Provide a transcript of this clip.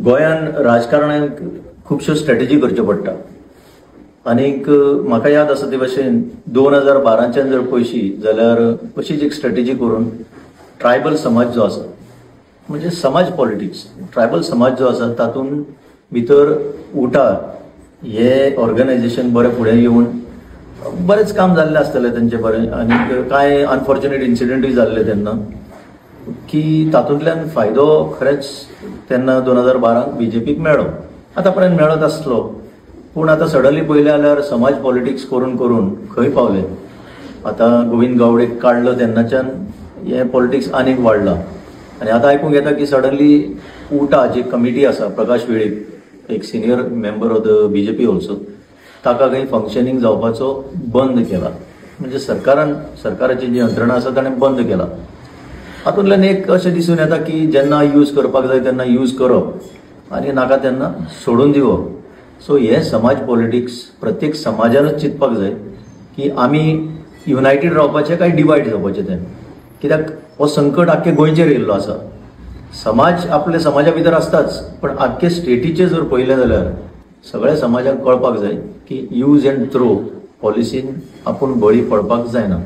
गोयान राजकारणाक खुबश्यो स्ट्रॅटेजी करच्यो पडटा आनीक म्हाका याद आसा ते भाशेन 2012च्यान जर पळयशी जाल्यार अशीच एक स्ट्रॅटेजी करून ट्रायबल समाज जो आसा म्हणजे समाज पॉलिटिक्स ट्रायबल समाज जो आसा तातूंत भितर उठा हे ऑर्गनायझेशन बरें फुडें येवन बरेच काम जाल्लें आसतलें तेंचे बरें आनी कांय अनफॉर्च्युनेट इन्सिडेंटूय जाल्ले तेन्ना की तातूंतल्यान फायदो खरेंच तेन्ना 2012 बीजेपीक मेळ्ळो आतां पर्यंत मेळत आसलो पूण आतां सडनली पळयलें जाल्यार समाज पॉलिटिक्स करून करून खंय पावले आतां गोविंद गावडेक काडलो तेन्नाच्यान हें पॉलिटिक्स आनीक वाडलां आनी आतां आयकूंक येता की सडनली उटा जी कमिटी आसा प्रकाश वेळीप एक senior member of the BJP also ताका खंय फंक्शनींग जावपाचो बंद केला म्हणजे सरकाराची जी यंत्रणा आसा ताणें बंद केला हातूंतल्यान एक अशें दिसून येता की जेन्ना यूज करपाक जाय तेन्ना यूज करप आनी नाका तेन्ना सोडून दिवप सो हे समाज पॉलिटिक्स प्रत्येक समाजानूच चिंतपाक जाय की आमी युनायटेड रावपाचें काय डिवायड जावपाचें तें कित्याक हो संकट आख्खे गोंयचेर येयल्लो आसा समाज आपल्या समाजा भितर आसताच पण आख्खे स्टेटीचे जर पळयलें जाल्यार सगळ्या समाजाक कळपाक जाय की यूज एंड थ्रो पॉलिसीन आपूण बळी पडपाक जायना.